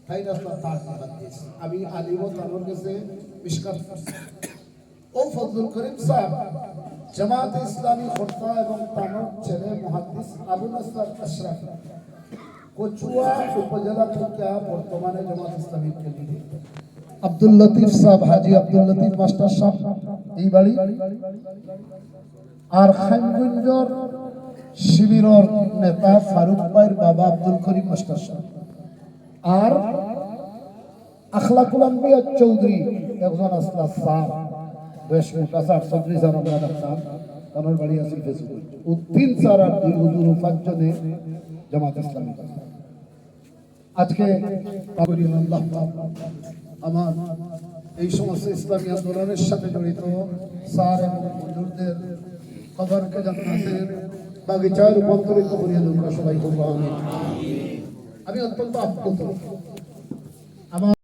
তাই রাস্তা তার বাদ দিয়েছে। আমি আলিম তানোর কাছে মিশকাত ও ফজলুল করিম সাহেব জামাত ইসলামী খোর্দা এবং তানোর ছেলে মুহাদ্দিস আবু নাসর আশরাফ কচুয়া উপজেলা থেকে বর্তমানে জামাত ইসলামীর ক্যান্ডিডেট আব্দুল লতিফ সাহেব, হাজি আব্দুল লতিফ মাস্টার সাহেব এই বাড়ি, আর খানগঞ্জর শিবিরের নেতা ফারুক ভাইয়ের বাবা আব্দুল করিম মাস্টার সাহেব, আর আখলাকুল আম্বিয়া চৌধুরী একজন আসলা সাহেব বেশ মোটা স্যার চৌধুরী স্যার আমরা ডাক্তার তানোর বাড়ি আছে ফেসবুক ও 3 স্যার আর 2 হুজুর ও 5 জনে জামাত ইসলামী। আজকে আল্লাহ আমার এই সমস্ত ইসলামী আন্দোলনের সাথে জড়িত স্যার এবং হুজুরদের কবরকে জান্নাতের বাগিচায় রূপান্তরিত করিয়া দেন সবাই। আমি অত্যন্ত আপ্লুত। আমার